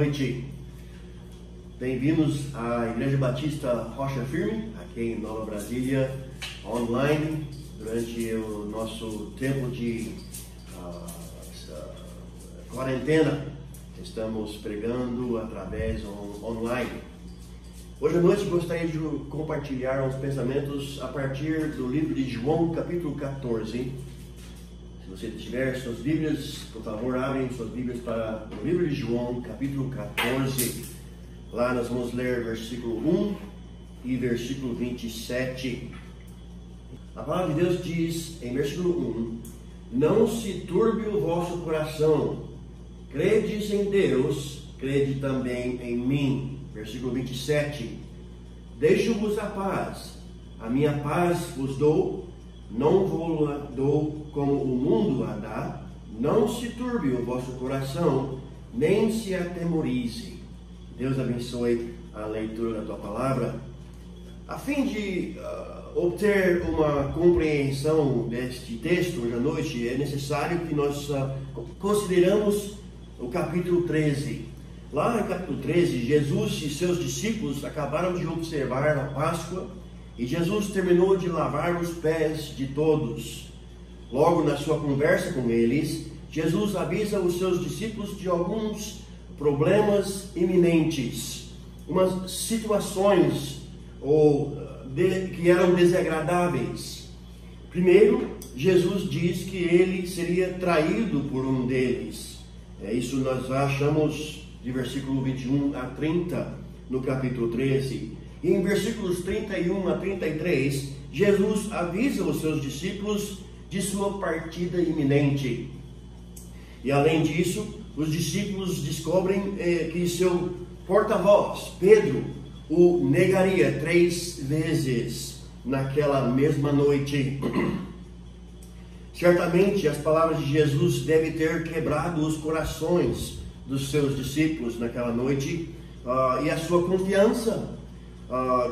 noite. Bem-vindos à Igreja Batista Rocha Firme, aqui em Nova Brasília, online, durante o nosso tempo de quarentena. Estamos pregando através online. Hoje à noite gostaria de compartilhar uns pensamentos a partir do livro de João, capítulo 14. Se você tiver suas Bíblias, por favor, abrem suas Bíblias para o livro de João, capítulo 14. Lá nós vamos ler versículo 1 e versículo 27. A palavra de Deus diz em versículo 1: Não se turbe o vosso coração. Credes em Deus, crede também em mim. Versículo 27. Deixo-vos a paz. A minha paz vos dou. Não vou-la dou como o mundo a dá. Não se turbe o vosso coração, nem se atemorize. Deus abençoe a leitura da tua palavra. A fim de obter uma compreensão deste texto hoje à noite, é necessário que nós consideramos o capítulo 13. Lá no capítulo 13, Jesus e seus discípulos acabaram de observar a Páscoa e Jesus terminou de lavar os pés de todos. Logo na sua conversa com eles, Jesus avisa os seus discípulos de alguns problemas iminentes, umas situações que eram desagradáveis. Primeiro, Jesus diz que ele seria traído por um deles. Isso nós achamos de versículo 21 a 30 no capítulo 13. E em versículos 31 a 33, Jesus avisa os seus discípulos de sua partida iminente. E além disso, os discípulos descobrem que seu porta-voz, Pedro, o negaria 3 vezes naquela mesma noite. Certamente as palavras de Jesus devem ter quebrado os corações dos seus discípulos naquela noite, e a sua confiança,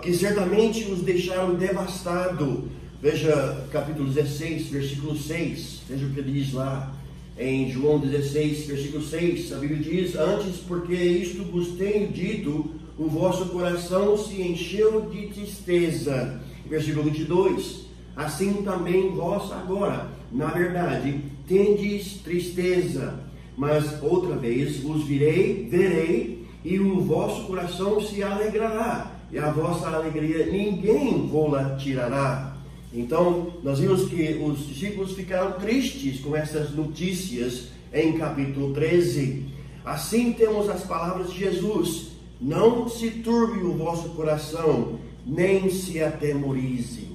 que certamente os deixaram devastados. Veja capítulo 16, versículo 6, veja o que diz lá em João 16, versículo 6, a Bíblia diz: Antes, porque isto vos tenho dito, o vosso coração se encheu de tristeza. Versículo 22, assim também vós agora, na verdade, tendes tristeza, mas outra vez vos verei, e o vosso coração se alegrará, e a vossa alegria ninguém vô-la tirará. Então, nós vimos que os discípulos ficaram tristes com essas notícias em capítulo 13. Assim temos as palavras de Jesus: não se turbe o vosso coração, nem se atemorize.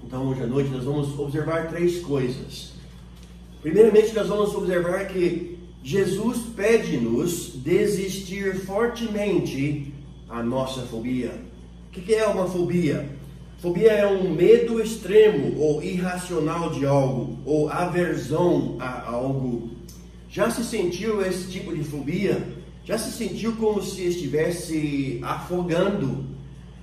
Então, hoje à noite nós vamos observar 3 coisas. Primeiramente, nós vamos observar que Jesus pede-nos desistir fortemente a nossa fobia. O que é uma fobia? Fobia é um medo extremo ou irracional de algo, ou aversão a algo. Já se sentiu esse tipo de fobia? Já se sentiu como se estivesse afogando?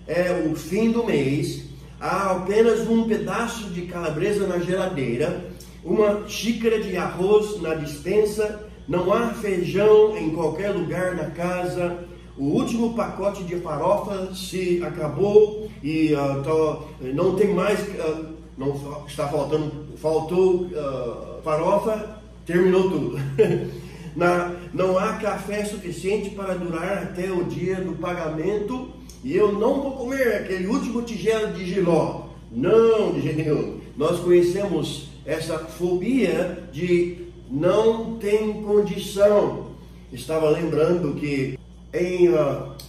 É o fim do mês, há apenas um pedaço de calabresa na geladeira, uma xícara de arroz na despensa, não há feijão em qualquer lugar da casa, o último pacote de farofa se acabou e não tem mais, não está faltou farofa, terminou tudo. Não há café suficiente para durar até o dia do pagamento e eu não vou comer aquele último tigela de jiló. Não, de jeito nenhum. Nós conhecemos essa fobia de não tem condição. Estava lembrando que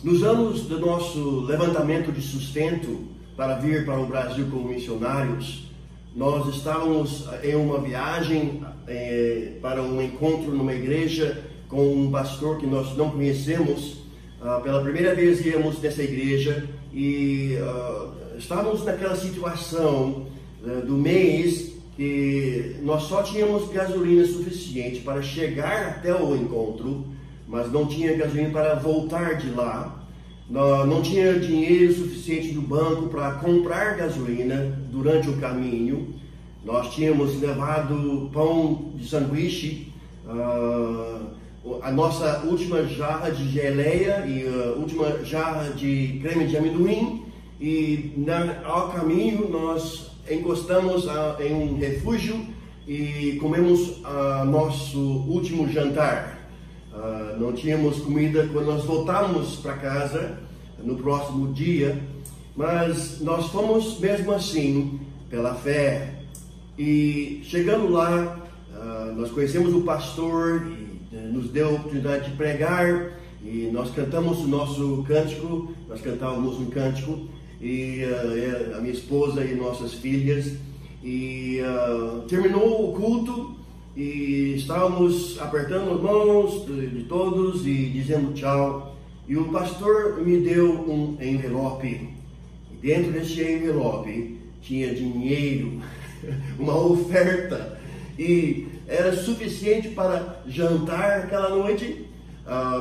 nos anos do nosso levantamento de sustento para vir para o Brasil como missionários, nós estávamos em uma viagem para um encontro numa igreja com um pastor que nós não conhecemos. Pela primeira vez íamos nessa igreja e estávamos naquela situação do mês que nós só tínhamos gasolina suficiente para chegar até o encontro, mas não tinha gasolina para voltar de lá. Não tinha dinheiro suficiente no banco para comprar gasolina durante o caminho. Nós tínhamos levado pão de sanduíche, a nossa última jarra de geleia e a última jarra de creme de amendoim, e ao caminho nós encostamos em um refúgio e comemos nosso último jantar. Não tínhamos comida quando nós voltamos para casa no próximo dia, mas nós fomos mesmo assim pela fé. E chegando lá, nós conhecemos o pastor e nos deu a oportunidade de pregar, e nós cantamos o nosso cântico, nós cantávamos um cântico, e a minha esposa e nossas filhas, e terminou o culto e estávamos apertando as mãos de todos e dizendo tchau, e o pastor me deu um envelope, e dentro desse envelope tinha dinheiro, uma oferta, e era suficiente para jantar aquela noite,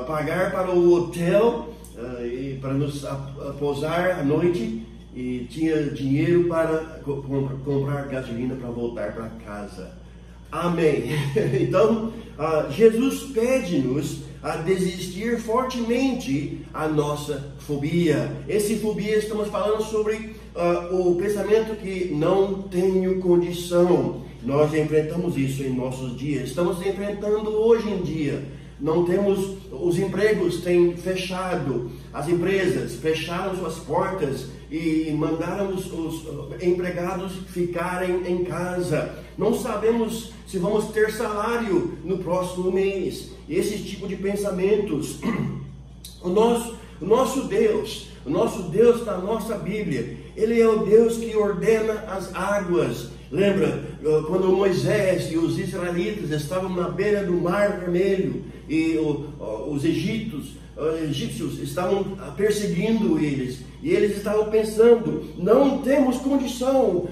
pagar para o hotel e para nos pousar à noite, e tinha dinheiro para comprar gasolina para voltar para casa. Amém. Então, Jesus pede-nos a desistir fortemente a nossa fobia. Esse fobia, estamos falando sobre o pensamento que não tenho condição. Nós enfrentamos isso em nossos dias, estamos enfrentando hoje em dia. Não temos, os empregos têm fechado, as empresas fecharam suas portas e mandaram os empregados ficarem em casa. Não sabemos se vamos ter salário no próximo mês. Esse tipo de pensamentos. O nosso Deus da nossa Bíblia, Ele é o Deus que ordena as águas. Lembra quando Moisés e os israelitas estavam na beira do Mar Vermelho e os egípcios estavam perseguindo eles, e eles estavam pensando: não temos condição,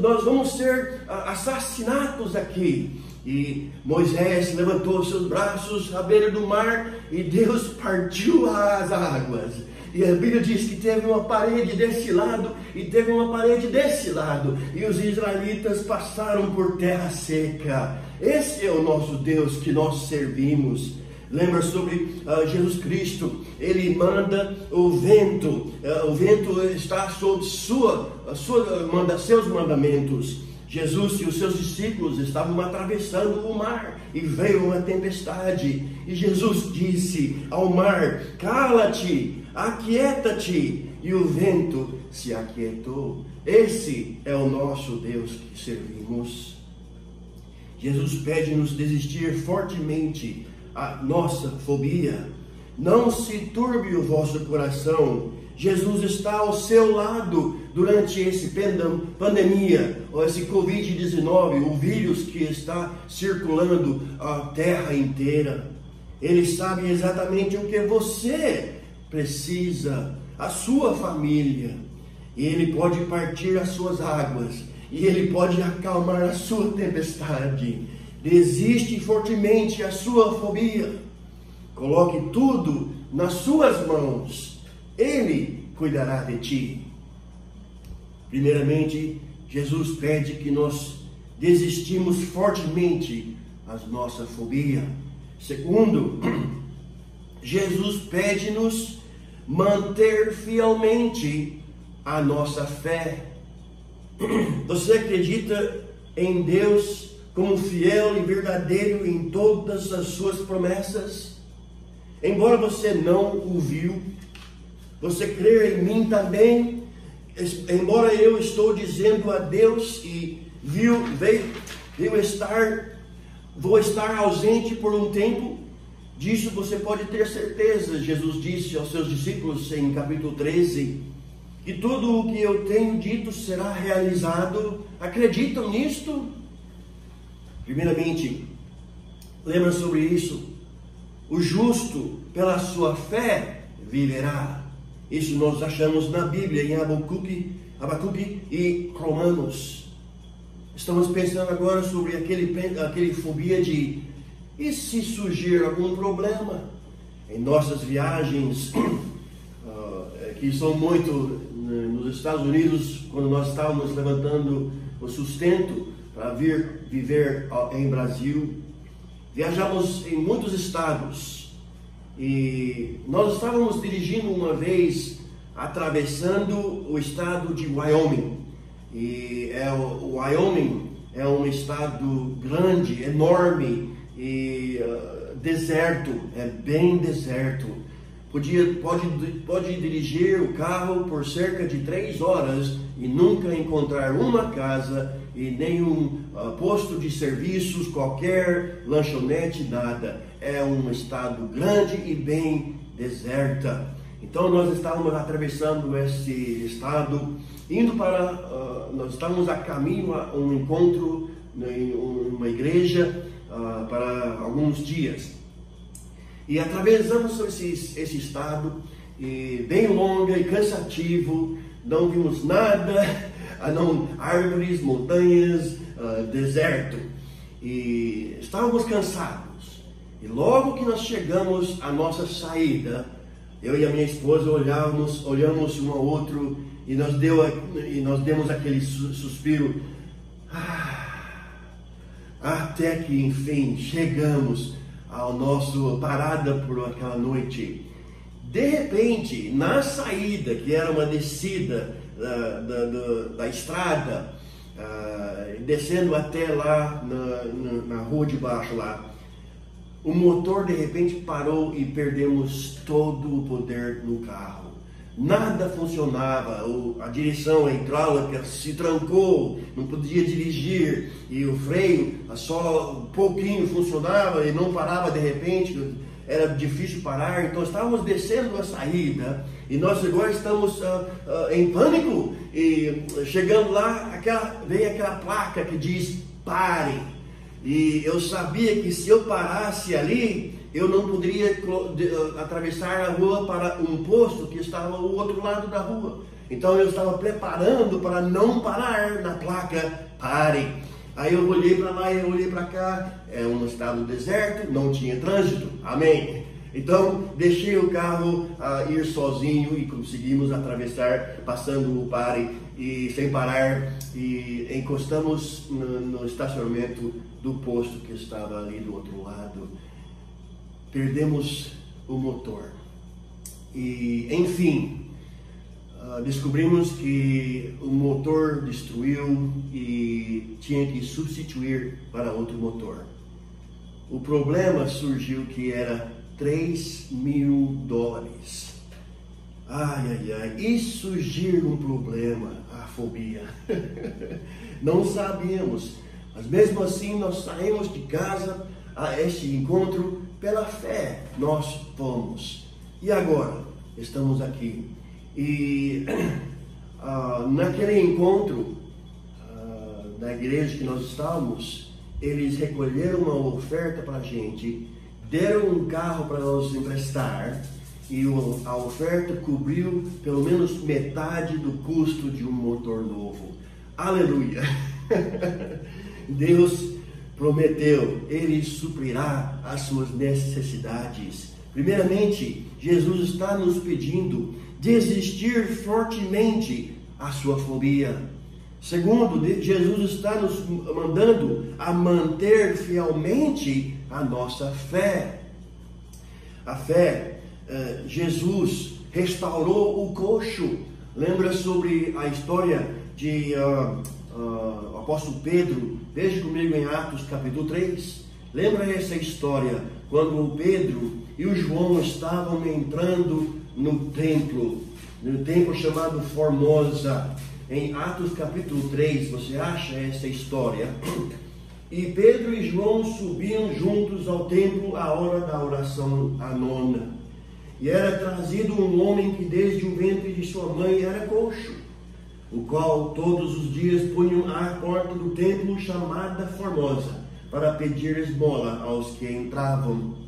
nós vamos ser assassinados aqui. E Moisés levantou seus braços à beira do mar e Deus partiu as águas. E a Bíblia diz que teve uma parede desse lado e teve uma parede desse lado, e os israelitas passaram por terra seca. Esse é o nosso Deus que nós servimos. Lembra sobre Jesus Cristo? Ele manda o vento está sob seus mandamentos. Jesus e os seus discípulos estavam atravessando o mar e veio uma tempestade. E Jesus disse ao mar: cala-te, aquieta-te. E o vento se aquietou. Esse é o nosso Deus que servimos. Jesus pede-nos desistir fortemente a nossa fobia. Não se turbe o vosso coração. Jesus está ao seu lado durante esse pandemia, ou esse Covid-19, o vírus que está circulando a terra inteira. Ele sabe exatamente o que você precisa, a sua família. E Ele pode partir as suas águas, e Ele pode acalmar a sua tempestade. Desiste fortemente a sua fobia. Coloque tudo nas suas mãos. Ele cuidará de ti. Primeiramente, Jesus pede que nós desistimos fortemente a nossa fobia. Segundo, Jesus pede-nos manter fielmente a nossa fé. Você acredita em Deus como fiel e verdadeiro em todas as suas promessas? Embora você não o viu, você crê em mim também? Embora eu estou dizendo a Deus e vou estar ausente por um tempo, disso você pode ter certeza. Jesus disse aos seus discípulos em capítulo 13, que tudo o que eu tenho dito será realizado. Acreditam nisto? Primeiramente, lembra sobre isso: o justo pela sua fé viverá. Isso nós achamos na Bíblia, em Abacuque e Romanos. Estamos pensando agora sobre aquele fobia de: e se surgir algum problema? Em nossas viagens, que são muito nos Estados Unidos, quando nós estávamos levantando o sustento para vir viver em Brasil, viajamos em muitos estados e nós estávamos dirigindo uma vez, atravessando o estado de Wyoming. E o Wyoming é um estado grande, enorme e deserto, é bem deserto. Pode dirigir o carro por cerca de 3 horas e nunca encontrar uma casa e nenhum posto de serviços, qualquer lanchonete, nada. É um estado grande e bem deserta. Então nós estávamos atravessando esse estado, nós estávamos a caminho a um encontro em uma igreja para alguns dias. E atravessamos esse estado, e bem longo e cansativo, não vimos nada, não árvores, montanhas, deserto. E estávamos cansados. E logo que nós chegamos à nossa saída, eu e a minha esposa olhamos um ao outro e nós demos aquele suspiro. Até que enfim chegamos ao nosso parada por aquela noite. De repente, na saída, que era uma descida da estrada, descendo até lá na rua de baixo lá, o motor de repente parou e perdemos todo o poder no carro. Nada funcionava, a direção hidráulica se trancou, não podia dirigir, e o freio só um pouquinho funcionava e não parava de repente, era difícil parar. Então estávamos descendo a saída e nós agora estamos em pânico, e chegando lá, veio aquela placa que diz pare, e eu sabia que se eu parasse ali, eu não poderia atravessar a rua para um posto que estava ao outro lado da rua. Então eu estava preparando para não parar na placa pare. Aí eu olhei para lá e eu olhei para cá, é um estado deserto, não tinha trânsito, amém. Então deixei o carro ir sozinho e conseguimos atravessar, passando o pare e sem parar, e encostamos no estacionamento do posto que estava ali do outro lado. Perdemos o motor e, enfim, descobrimos que o motor destruiu e tinha que substituir para outro motor. O problema surgiu que era $3.000. E surgiu um problema, a fobia. Não sabíamos, mas mesmo assim nós saímos de casa a este encontro. Pela fé nós fomos. E agora estamos aqui. E naquele encontro, na igreja que nós estávamos, eles recolheram uma oferta para a gente, deram um carro para nos emprestar, e a oferta cobriu pelo menos metade do custo de um motor novo. Aleluia! Deus prometeu, Ele suprirá as suas necessidades. Primeiramente, Jesus está nos pedindo desistir fortemente a sua fobia. Segundo, Jesus está nos mandando a manter fielmente a nossa fé. A fé, Jesus restaurou o coxo. Lembra sobre a história de o apóstolo Pedro? Veja comigo em Atos capítulo 3. Lembra essa história? Quando o Pedro e o João estavam entrando no templo chamado Formosa. Em Atos capítulo 3, você acha essa história? E Pedro e João subiam juntos ao templo à hora da oração, a nona. E era trazido um homem que desde o ventre de sua mãe era coxo, o qual todos os dias punham à porta do templo chamada Formosa, para pedir esmola aos que entravam.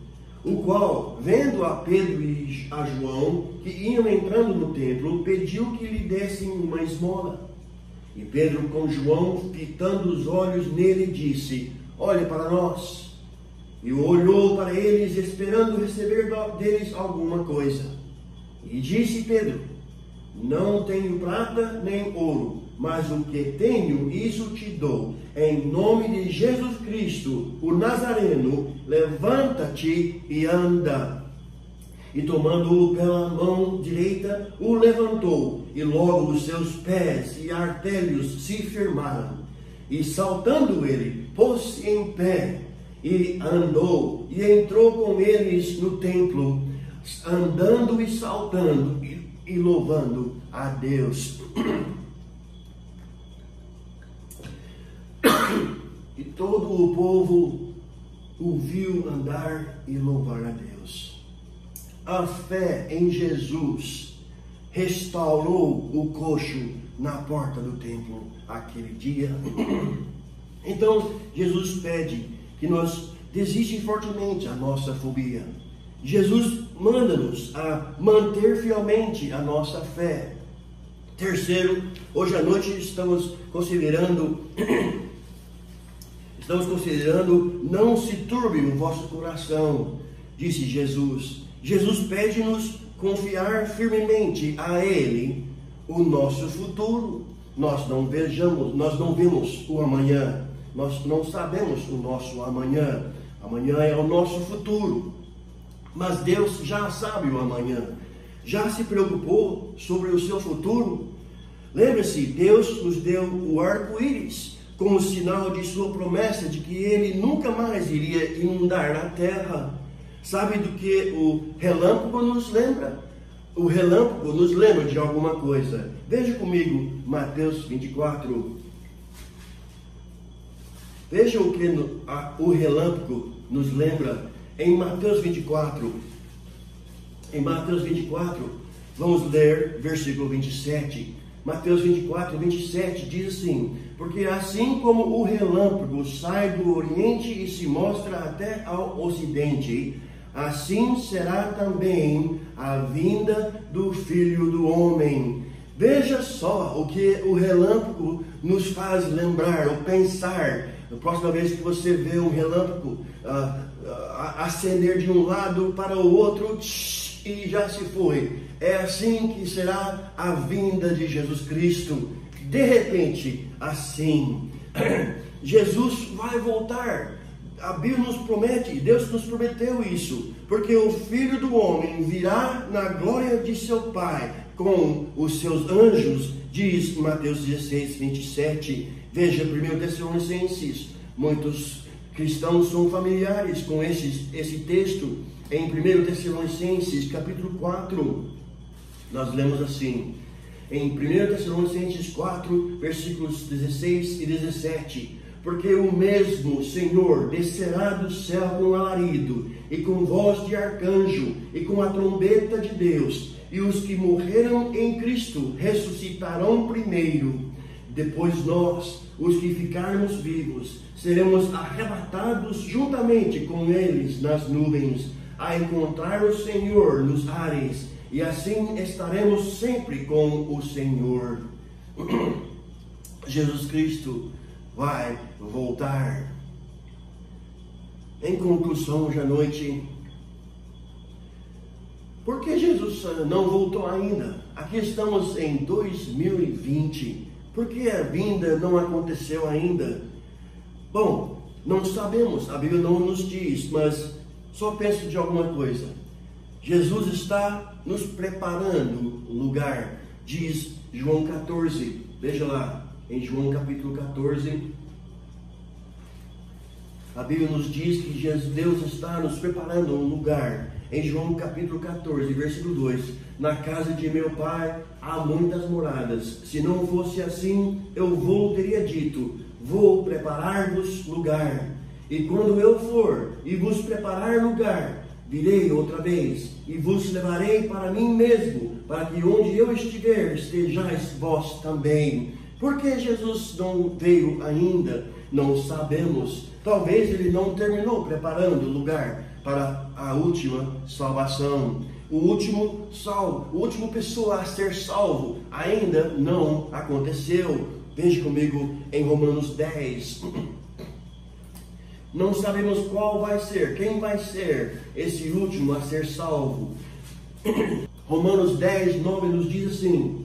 O qual, vendo a Pedro e a João, que iam entrando no templo, pediu que lhe dessem uma esmola. E Pedro, com João, fitando os olhos nele, disse: olhe para nós. E olhou para eles, esperando receber deles alguma coisa. E disse Pedro: Não tenho prata nem ouro, mas o que tenho, isso te dou. Em nome de Jesus Cristo, o Nazareno, levanta-te e anda. E tomando-o pela mão direita, o levantou, e logo os seus pés e artérios se firmaram. E saltando ele, pôs-se em pé, e andou, e entrou com eles no templo, andando e saltando, e louvando a Deus. E todo o povo o viu andar e louvar a Deus. A fé em Jesus restaurou o coxo na porta do templo aquele dia. Então, Jesus pede que nós desistimos fortemente a nossa fobia. Jesus manda-nos a manter fielmente a nossa fé. Terceiro, hoje à noite estamos considerando não se turbe o vosso coração, disse Jesus. Jesus pede-nos confiar firmemente a Ele o nosso futuro. Nós não vemos o amanhã, nós não sabemos o nosso amanhã. Amanhã é o nosso futuro, mas Deus já sabe o amanhã. Já se preocupou sobre o seu futuro? Lembre-se, Deus nos deu o arco-íris como sinal de sua promessa de que Ele nunca mais iria inundar a terra. Sabe do que o relâmpago nos lembra? O relâmpago nos lembra de alguma coisa. Veja comigo Mateus 24. Veja o que o relâmpago nos lembra em Mateus 24. Em Mateus 24, vamos ler versículo 27. Mateus 24, 27 diz assim: porque assim como o relâmpago sai do oriente e se mostra até ao ocidente, assim será também a vinda do Filho do Homem. Veja só o que o relâmpago nos faz lembrar ou pensar. Na próxima vez que você vê um relâmpago acender de um lado para o outro e já se foi. É assim que será a vinda de Jesus Cristo. De repente, assim, Jesus vai voltar. A Bíblia nos promete, Deus nos prometeu isso, porque o Filho do Homem virá na glória de seu Pai com os seus anjos, diz Mateus 16, 27. Veja 1 Tessalonicenses. Muitos cristãos são familiares com esse texto. Em 1 Tessalonicenses, capítulo 4, nós lemos assim, em 1 Tessalonicenses 4, versículos 16 e 17, porque o mesmo Senhor descerá do céu com alarido, e com voz de arcanjo, e com a trombeta de Deus, e os que morreram em Cristo ressuscitarão primeiro. Depois nós, os que ficarmos vivos, seremos arrebatados juntamente com eles nas nuvens, a encontrar o Senhor nos ares, e assim estaremos sempre com o Senhor. Jesus Cristo vai voltar. Em conclusão, hoje à noite, por que Jesus não voltou ainda? Aqui estamos em 2020. Por que a vinda não aconteceu ainda? Bom, não sabemos, a Bíblia não nos diz, mas só penso de alguma coisa. Jesus está nos preparando um lugar, diz João 14. Veja lá, em João capítulo 14, a Bíblia nos diz que Deus está nos preparando um lugar. Em João capítulo 14, versículo 2, na casa de meu Pai há muitas moradas. Se não fosse assim, eu teria dito, vou preparar-vos lugar. E quando eu for e vos preparar lugar, virei outra vez e vos levarei para mim mesmo, para que onde eu estiver, estejais vós também. Por que Jesus não veio ainda? Não sabemos. Talvez ele não terminou preparando o lugar para a última salvação. O último pessoa a ser salvo ainda não aconteceu. Veja comigo em Romanos 10. Não sabemos qual vai ser, quem vai ser esse último a ser salvo. Romanos 10, 9 nos diz assim: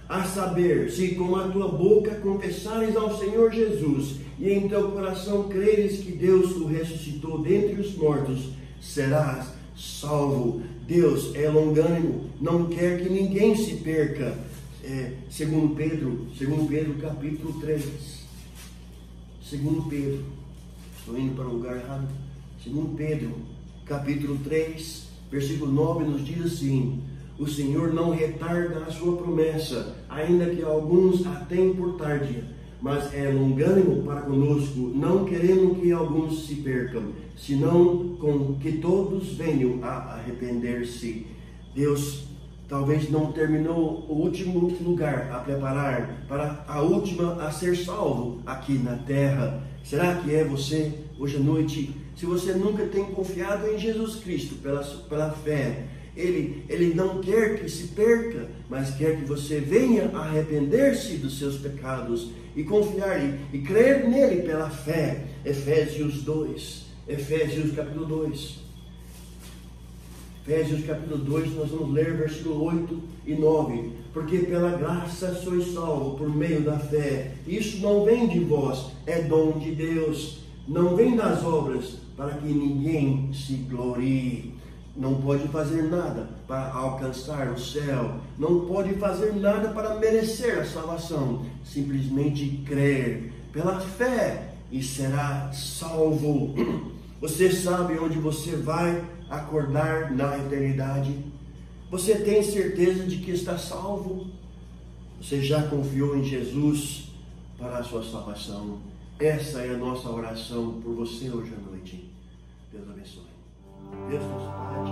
a saber, se com a tua boca confessares ao Senhor Jesus e em teu coração creres que Deus o ressuscitou dentre os mortos, serás salvo. Deus é longânimo, não quer que ninguém se perca. Segundo Pedro capítulo 3. Segundo Pedro, estou indo para o lugar errado. Segundo Pedro, capítulo 3, versículo 9 nos diz assim: o Senhor não retarda a sua promessa, ainda que alguns a tenham por tardia, mas é longânimo para conosco, não querendo que alguns se percam, senão com que todos venham a arrepender-se. Deus talvez não terminou o último lugar a preparar para a última a ser salvo aqui na terra. Será que é você hoje à noite? Se você nunca tem confiado em Jesus Cristo pela fé, Ele não quer que se perca, mas quer que você venha arrepender-se dos seus pecados e confiar e crer nele pela fé. Efésios capítulo 2. Efésios capítulo 2, nós vamos ler versículo 8 e 9. Porque pela graça sois salvos por meio da fé. Isso não vem de vós, é dom de Deus. Não vem das obras, para que ninguém se glorie. Não pode fazer nada para alcançar o céu. Não pode fazer nada para merecer a salvação. Simplesmente crer pela fé e será salvo. Você sabe onde você vai acordar na eternidade? Você tem certeza de que está salvo? Você já confiou em Jesus para a sua salvação? Essa é a nossa oração por você hoje à noite. Deus abençoe. Deus nos Pai.